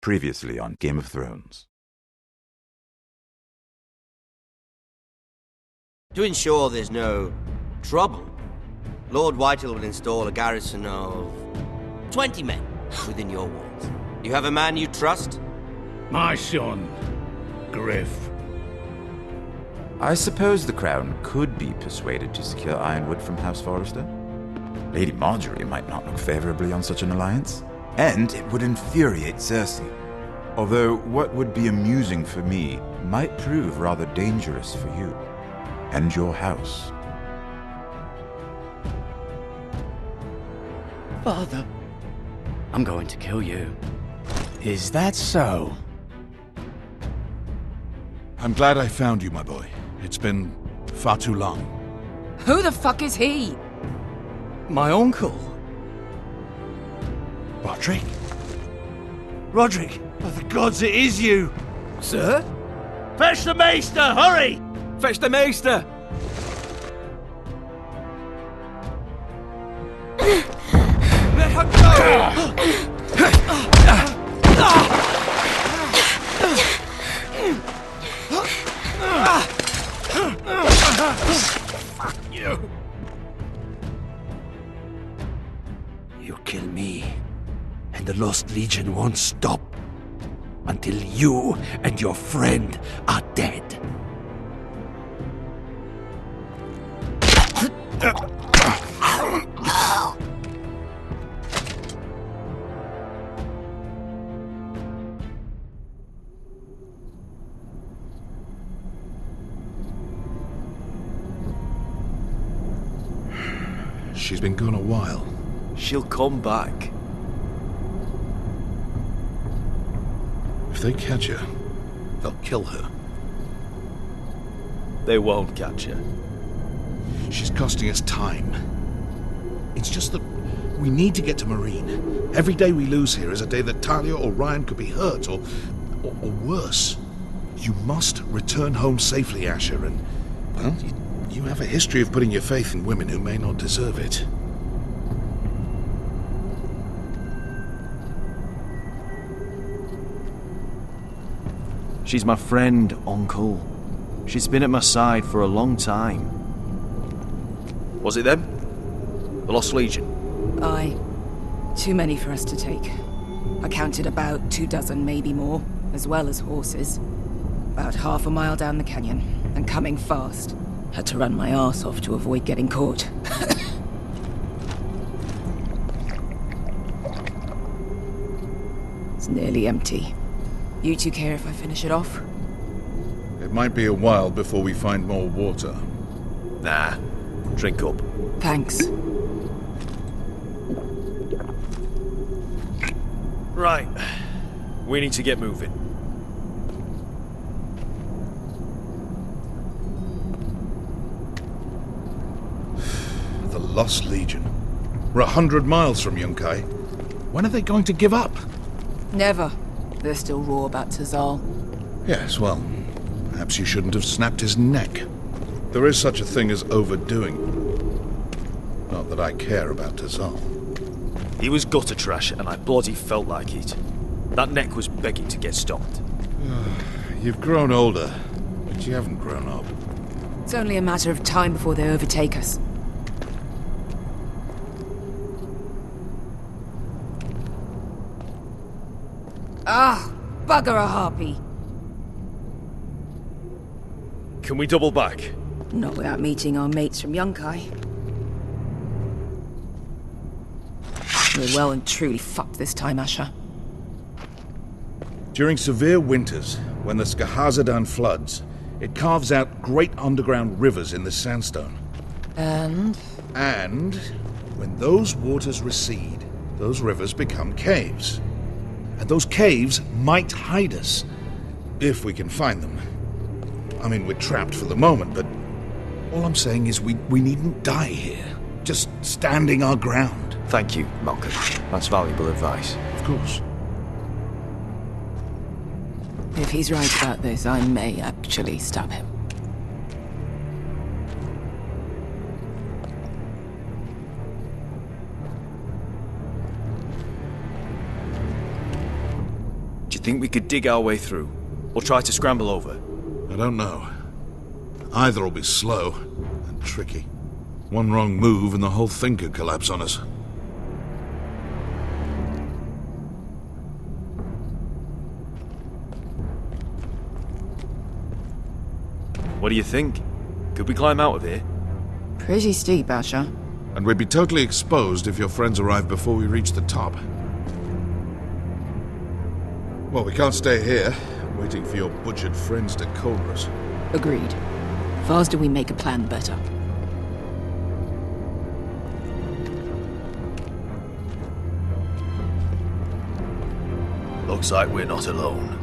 Previously on Game of Thrones. To ensure there's no trouble, Lord Whitehill will install a garrison of 20 men within your walls. You have a man you trust? My son, Griff. I suppose the Crown could be persuaded to secure Ironwood from House Forrester. Lady Marjorie might not look favorably on such an alliance, and it would infuriate Cersei. Although what would be amusing for me might prove rather dangerous for you and your house. Father, I'm going to kill you. Is that so? I'm glad I found you, my boy. It's been far too long. Who the fuck is he? My uncle. Roderick? Roderick, by the gods, it is you! Sir? Fetch the maester, hurry! Fetch the maester! Let her go! Fuck you! You kill me, and the Lost Legion won't stop until you and your friend are dead. She's been gone a while. She'll come back. If they catch her, They'll kill her. They won't catch her. she's costing us time. It's just that we need to get to Marine. Every day we lose here is a day that Talia or Ryan could be hurt, or worse. You must return home safely, Asher, and, well, you have a history of putting your faith in women who may not deserve it. She's my friend, Uncle. She's been at my side for a long time. Was it them? The Lost Legion? Aye. Too many for us to take. I counted about 24, maybe more, as well as horses. About half a mile down the canyon, and coming fast. Had to run my arse off to avoid getting caught. It's nearly empty. You two care if I finish it off? It might be a while before we find more water. Nah. Drink up. Thanks. Right. We need to get moving. The Lost Legion. We're 100 miles from Yunkai. When are they going to give up? Never. They're still raw about Tazal. Yes, well, perhaps you shouldn't have snapped his neck. There is such a thing as overdoing. Not that I care about Tazal. He was gutter trash, and I bloody felt like it. That neck was begging to get stopped. You've grown older, but you haven't grown up. It's only a matter of time before they overtake us. Ah, bugger a harpy. Can we double back? Not without meeting our mates from Yunkai. We're well and truly fucked this time, Asher. During severe winters, when the Skahazadan floods, it carves out great underground rivers in the sandstone. And? And when those waters recede, those rivers become caves. And those caves might hide us, if we can find them. I mean, we're trapped for the moment, but all I'm saying is we needn't die here. Just standing our ground. Thank you, Malcolm. That's valuable advice. Of course. If he's right about this, I may actually stab him. Think we could dig our way through? Or try to scramble over? I don't know. Either will be slow and tricky. One wrong move and the whole thing could collapse on us. What do you think? Could we climb out of here? Pretty steep, Asher. And we'd be totally exposed if your friends arrive before we reach the top. Well, we can't stay here, waiting for your butchered friends to corner us. Agreed. Faster we make a plan, the better. Looks like we're not alone.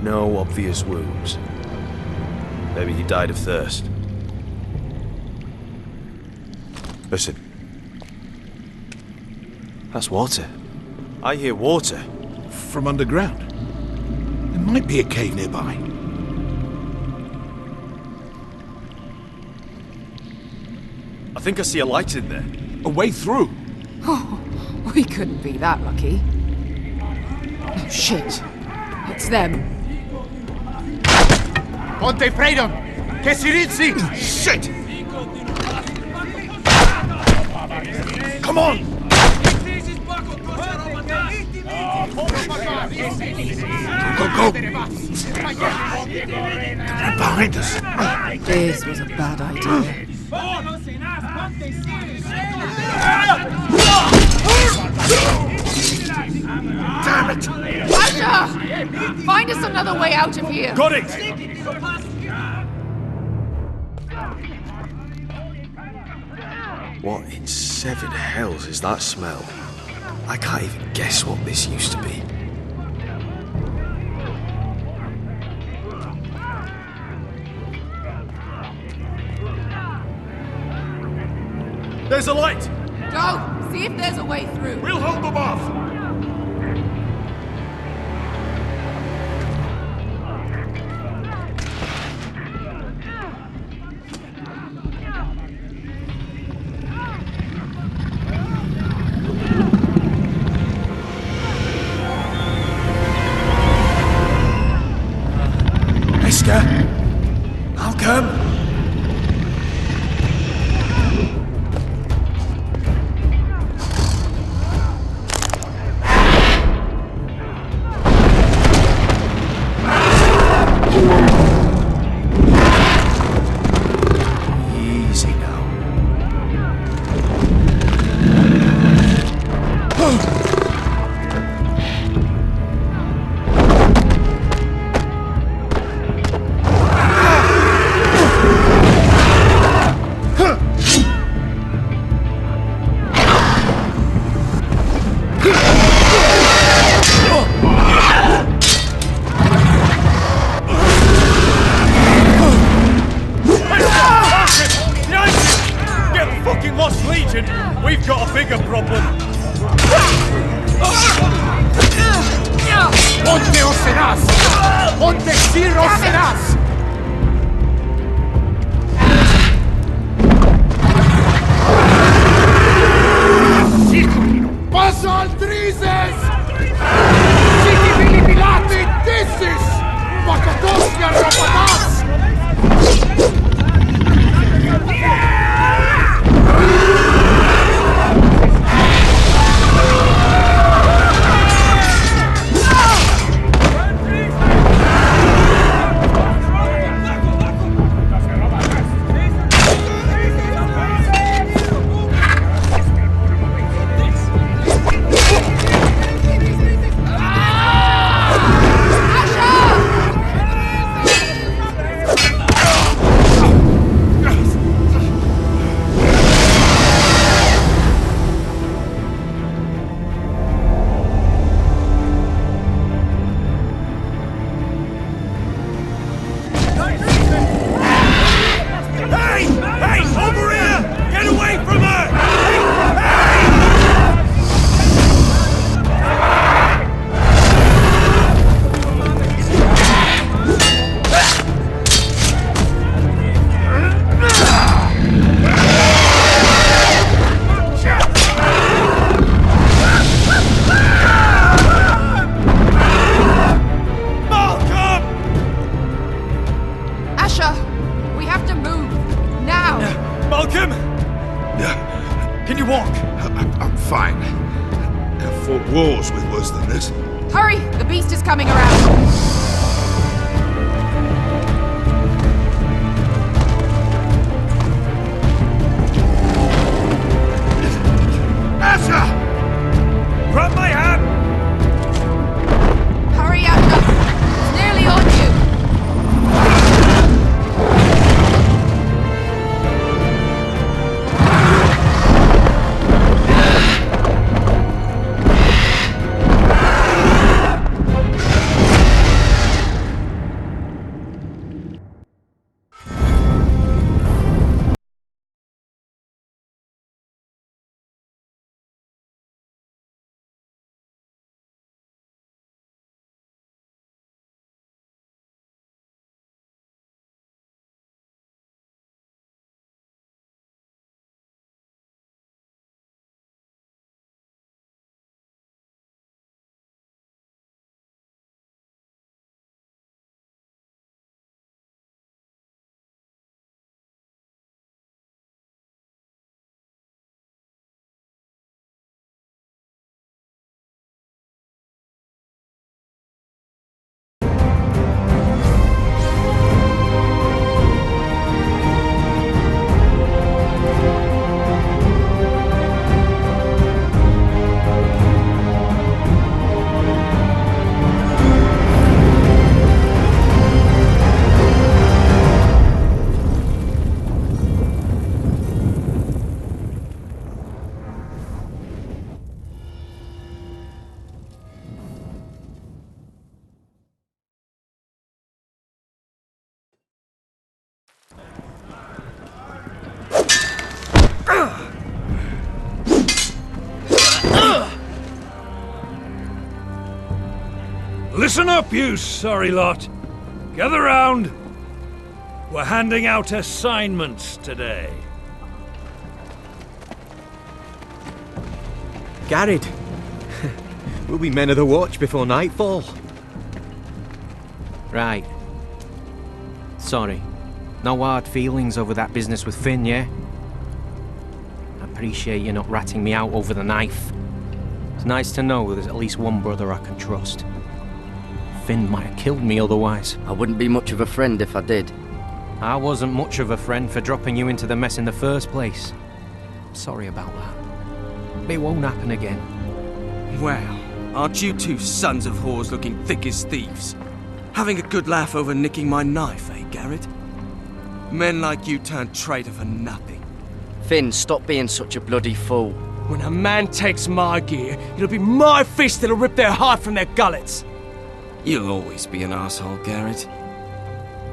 No obvious wounds. Maybe he died of thirst. Listen. That's water. I hear water. From underground. There might be a cave nearby. I think I see a light in there. A way through. Oh, we couldn't be that lucky. Oh, shit. It's them. Ponte freedom! Che si rizzi! Shit! Come on! Go! They're behind us. This was a bad idea. Damn it! Asher! Find us another way out of here! Got it! What in seven hells is that smell? I can't even guess what this used to be. There's a light! Go! See if there's a way through. We'll hold them off! Mister, I'll come. Easy now. We've got a bigger problem. Ponte Osenas! Ponte Sir Osenas! Paso al Drises! Siti Filipilate Dissis! Pakatoska Rapatas! Malcolm! Can you walk? I'm fine. I've fought wars with worse than this. Hurry! The beast is coming around! Asa! Grab my hand! Hurry up! It's nearly on you! Listen up, you sorry lot. Gather round. We're handing out assignments today. Gared. We'll be men of the watch before nightfall. Right. Sorry. No hard feelings over that business with Finn, yeah? I appreciate you not ratting me out over the knife. It's nice to know there's at least one brother I can trust. Finn might have killed me otherwise. I wouldn't be much of a friend if I did. I wasn't much of a friend for dropping you into the mess in the first place. Sorry about that. It won't happen again. Well, aren't you two sons of whores looking thick as thieves? Having a good laugh over nicking my knife, eh, Gared? Men like you turn traitor for nothing. Finn, stop being such a bloody fool. When a man takes my gear, it'll be my fist that'll rip their heart from their gullets. You'll always be an asshole, Gared.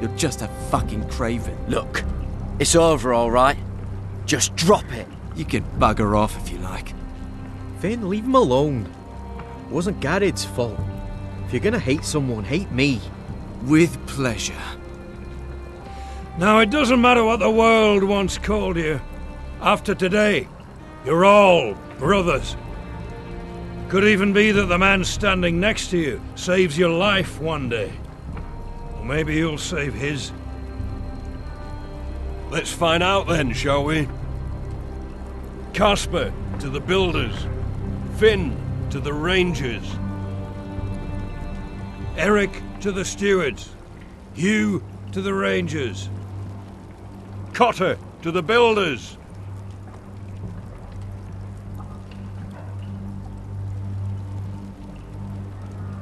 You're just a fucking craven. Look, it's over, all right? Just drop it. You can bugger off if you like. Finn, leave him alone. It wasn't Gared's fault. If you're gonna hate someone, hate me. With pleasure. Now, it doesn't matter what the world once called you. After today, you're all brothers. Could even be that the man standing next to you saves your life one day. Or maybe you'll save his. Let's find out then, shall we? Casper to the builders. Finn to the rangers. Eric to the stewards. Hugh to the rangers. Cotter to the builders.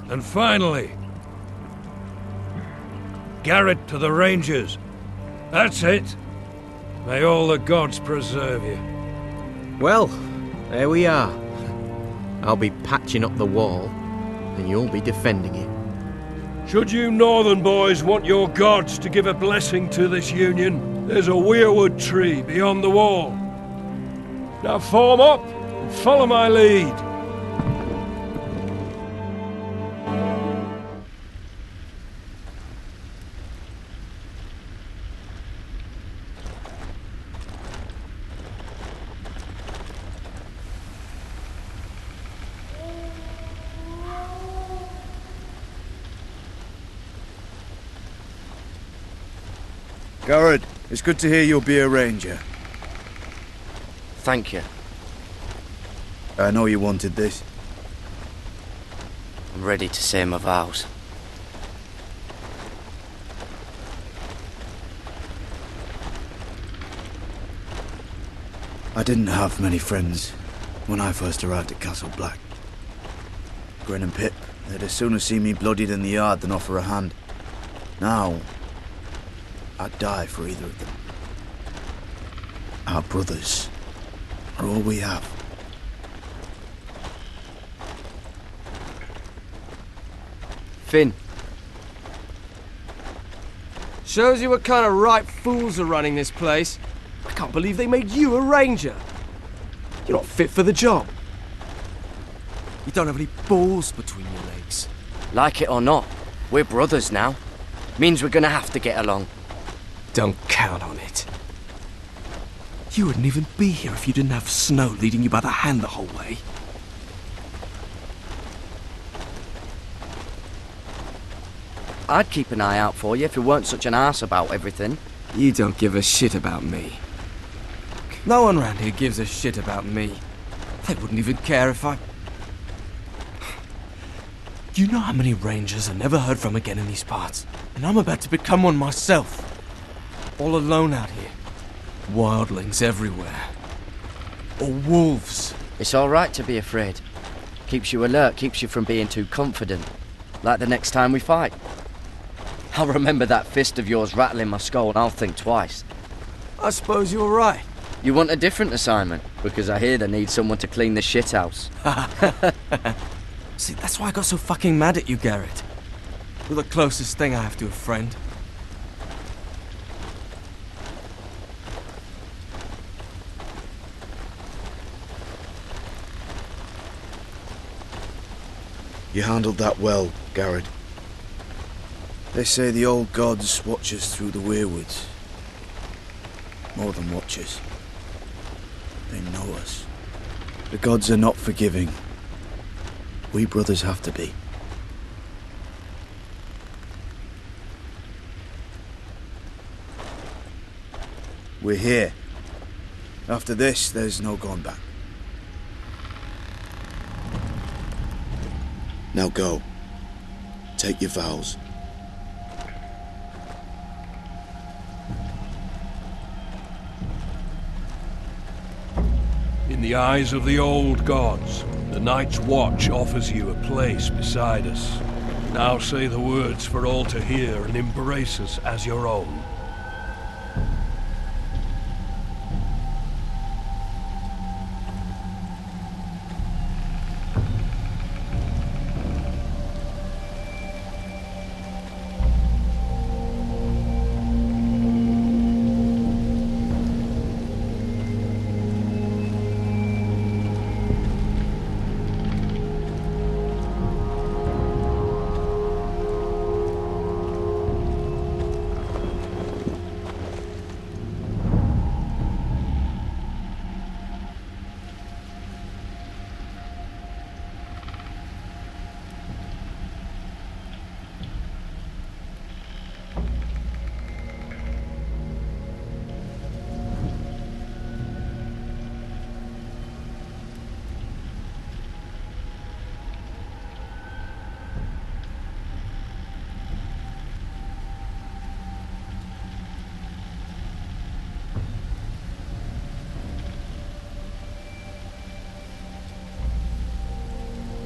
And finally, Gared to the rangers. That's it. May all the gods preserve you. Well, there we are. I'll be patching up the wall, and you'll be defending it. Should you northern boys want your gods to give a blessing to this union, there's a weirwood tree beyond the wall. Now form up and follow my lead. Gared, it's good to hear you'll be a ranger. thank you. I know you wanted this. I'm ready to say my vows. I didn't have many friends when I first arrived at Castle Black. Grin and Pip, they'd as soon have seen me bloodied in the yard than offer a hand. Now, I'd die for either of them. Our brothers are all we have. Finn. Shows you what kind of ripe fools are running this place. I can't believe they made you a ranger. You're not fit for the job. You don't have any balls between your legs. Like it or not, we're brothers now. Means we're gonna have to get along. Don't count on it. You wouldn't even be here if you didn't have Snow leading you by the hand the whole way. I'd keep an eye out for you if you weren't such an arse about everything. You don't give a shit about me. No one around here gives a shit about me. They wouldn't even care if I... You know how many rangers I never heard from again in these parts? And I'm about to become one myself. All alone out here. Wildlings everywhere. Or wolves. It's alright to be afraid. Keeps you alert, keeps you from being too confident. Like the next time we fight. I'll remember that fist of yours rattling my skull and I'll think twice. I suppose you're right. You want a different assignment? Because I hear they need someone to clean the shithouse. See, that's why I got so fucking mad at you, Gared. You're the closest thing I have to a friend. You handled that well, Gared. They say the old gods watch us through the weirwoods. More than watch us. They know us. The gods are not forgiving. We brothers have to be. We're here. After this, there's no going back. Now go. Take your vows. In the eyes of the old gods, the Night's Watch offers you a place beside us. Now say the words for all to hear and embrace us as your own.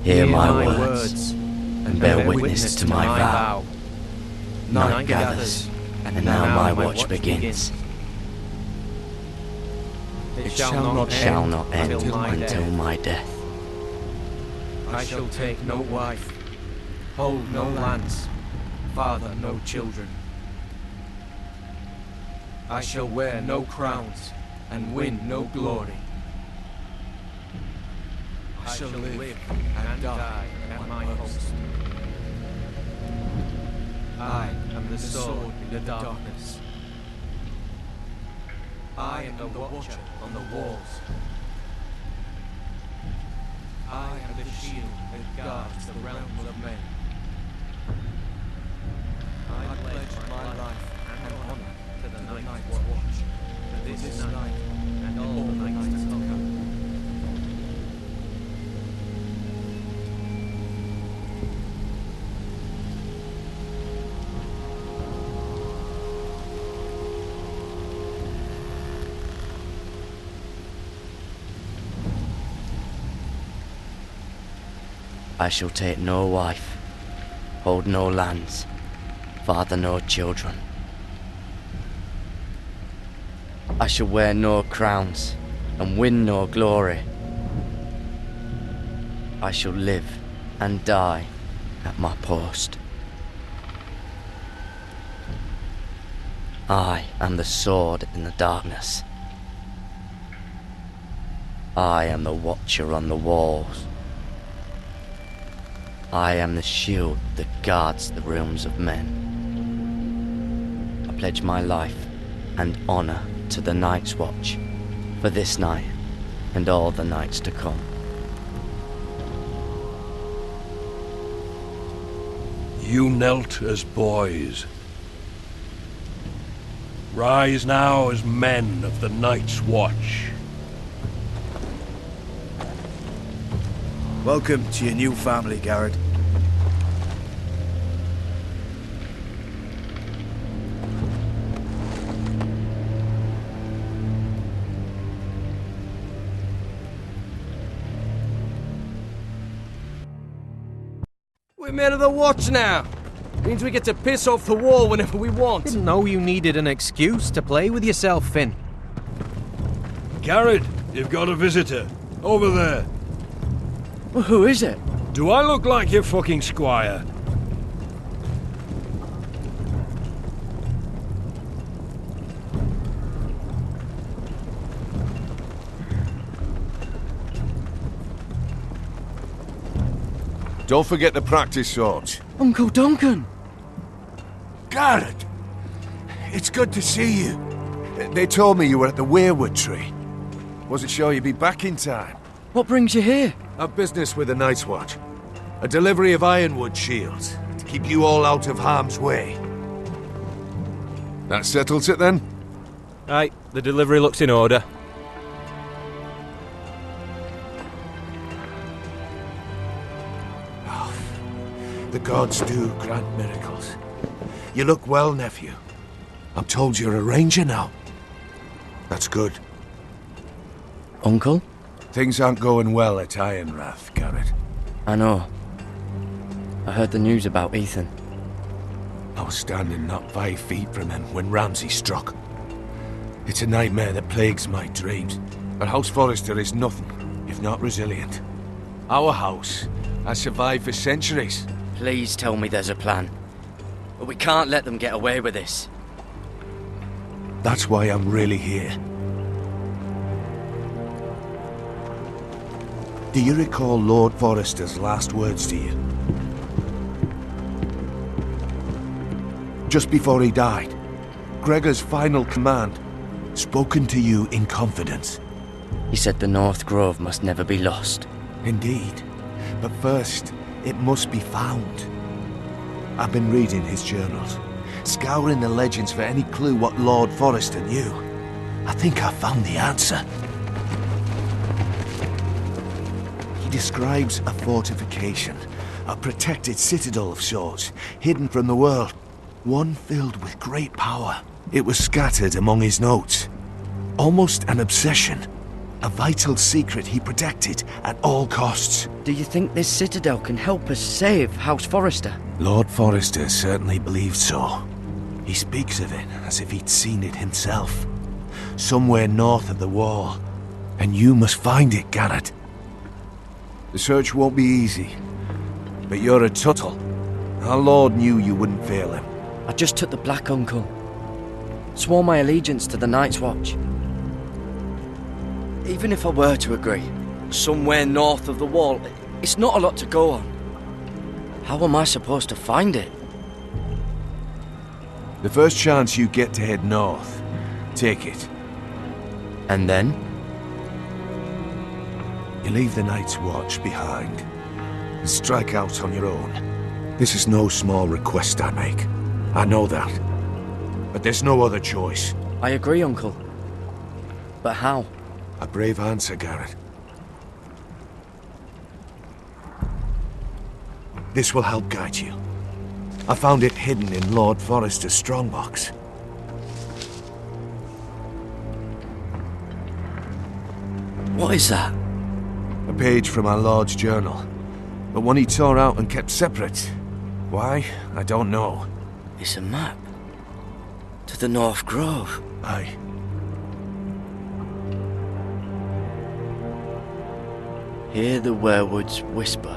Hear my words, and bear witness to my vow. Night gathers, and now my watch begins. It shall not end until my death. I shall take no wife, hold no lands, father no children. I shall wear no crowns, and win no glory. I shall live and die at my post. I am the sword in the darkness. I am the watcher on the walls. I am the shield that guards the realms of men. I pledge my life and honor to the Night's Watch, for this night and all the nights to come. I shall take no wife, hold no lands, father no children. I shall wear no crowns and win no glory. I shall live and die at my post. I am the sword in the darkness. I am the watcher on the walls. I am the shield that guards the realms of men. I pledge my life and honor to the Night's Watch for this night and all the nights to come. You knelt as boys. Rise now as men of the Night's Watch. Welcome to your new family, Gared. We're men of the Watch now. Means we get to piss off the wall whenever we want. Didn't know you needed an excuse to play with yourself, Finn. Gared, you've got a visitor. Over there. Well, who is it? Do I look like your fucking squire? Don't forget to practice swords. Uncle Duncan! Gared! It's good to see you. They told me you were at the weirwood tree. Wasn't sure you'd be back in time. What brings you here? A business with the Night's Watch. A delivery of ironwood shields to keep you all out of harm's way. That settles it then? Aye, the delivery looks in order. The gods do grant miracles. You look well, nephew. I'm told you're a ranger now. That's good. Uncle? Things aren't going well at Ironrath, Gared. I know. I heard the news about Ethan. I was standing not 5 feet from him when Ramsay struck. It's a nightmare that plagues my dreams. But House Forrester is nothing if not resilient. Our house has survived for centuries. Please tell me there's a plan. But we can't let them get away with this. That's why I'm really here. Do you recall Lord Forrester's last words to you? Just before he died, Gregor's final command, spoken to you in confidence. He said the North Grove must never be lost. Indeed. But first, it must be found. I've been reading his journals, scouring the legends for any clue what Lord Forrester knew. I think I found the answer. He describes a fortification, a protected citadel of sorts, hidden from the world, one filled with great power. It was scattered among his notes. Almost an obsession. A vital secret he protected at all costs. Do you think this citadel can help us save House Forrester? Lord Forrester certainly believed so. He speaks of it as if he'd seen it himself. Somewhere north of the wall. And you must find it, Gared. The search won't be easy. But you're a Tuttle. Our Lord knew you wouldn't fail him. I just took the Black Uncle. Swore my allegiance to the Night's Watch. Even if I were to agree, somewhere north of the wall, it's not a lot to go on. How am I supposed to find it? The first chance you get to head north, take it. And then? You leave the Night's Watch behind and strike out on your own. This is no small request I make. I know that. But there's no other choice. I agree, Uncle. But how? A brave answer, Gared. This will help guide you. I found it hidden in Lord Forrester's strongbox. What is that? A page from our Lord's journal. but one he tore out and kept separate. Why? I don't know. It's a map. To the North Grove. Aye. Hear the weirwoods whisper.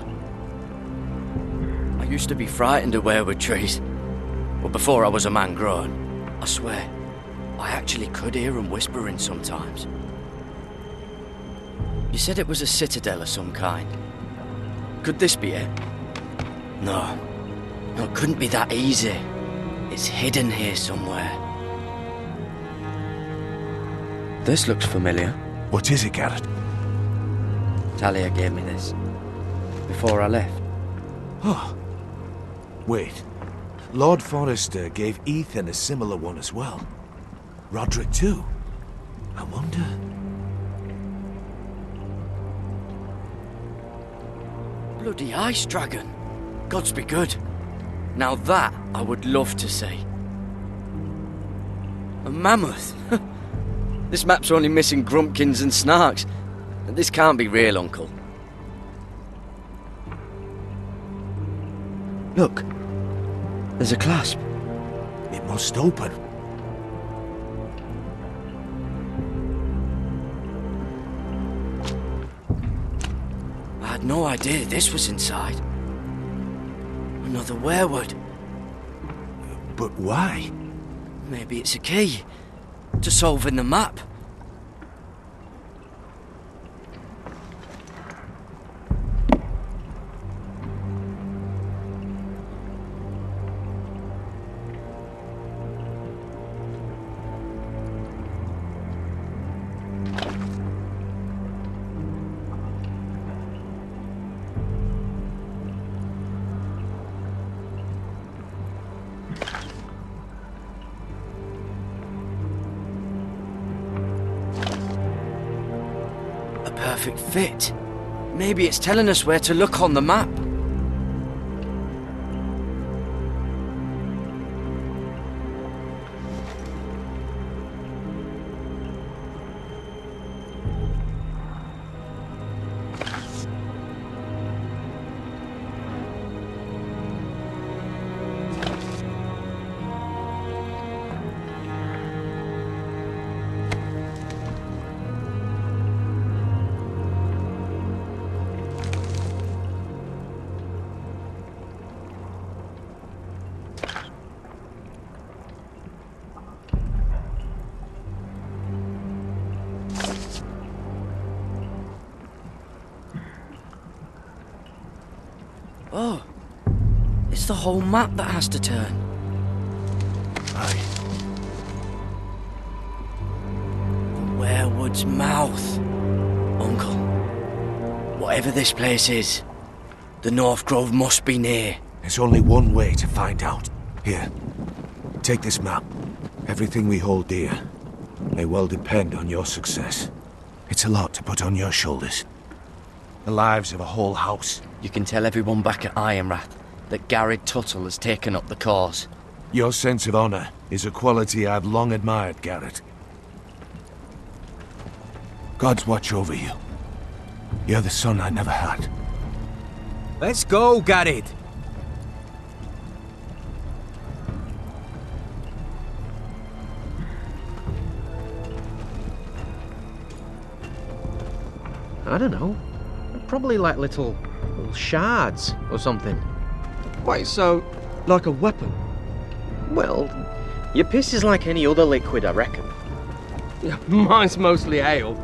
I used to be frightened of weirwood trees. But before I was a man grown, I swear, I actually could hear them whispering sometimes. You said it was a citadel of some kind. Could this be it? No. No, it couldn't be that easy. It's hidden here somewhere. This looks familiar. What is it, Gared? Talia gave me this. Before I left. Oh. Wait. Lord Forrester gave Ethan a similar one as well. Roderick too. I wonder... Bloody ice dragon. Gods be good. Now that I would love to see. A mammoth. This map's only missing grumpkins and snarks. This can't be real, Uncle. Look. There's a clasp. It must open. I had no idea this was inside. Another weirwood. But why? Maybe it's a key to solving the map. Perfect fit. Maybe it's telling us where to look on the map. Oh, it's the whole map that has to turn. Aye. The weirwood's mouth. Uncle, whatever this place is, the North Grove must be near. There's only one way to find out. Here, take this map. Everything we hold dear may well depend on your success. It's a lot to put on your shoulders. The lives of a whole house. You can tell everyone back at Ironrath that Gared Tuttle has taken up the cause. Your sense of honor is a quality I've long admired, Gared. Gods watch over you. You're the son I never had. Let's go, Gared. I don't know. Probably like little shards or something. Wait, so, like a weapon? Well, your piss is like any other liquid, I reckon. Yeah, mine's mostly ale.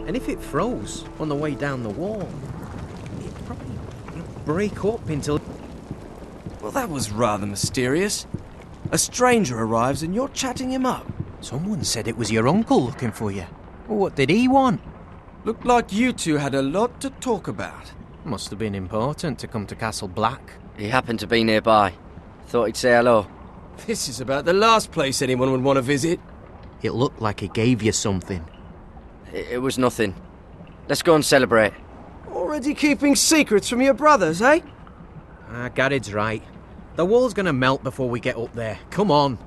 And if it froze on the way down the wall, it'd probably break up into... Well, that was rather mysterious. A stranger arrives and you're chatting him up. Someone said it was your uncle looking for you. What did he want? Looked like you two had a lot to talk about. Must have been important to come to Castle Black. He happened to be nearby. Thought he'd say hello. This is about the last place anyone would want to visit. It looked like he gave you something. It was nothing. Let's go and celebrate. Already keeping secrets from your brothers, eh? Gared's right. The wall's gonna melt before we get up there. Come on.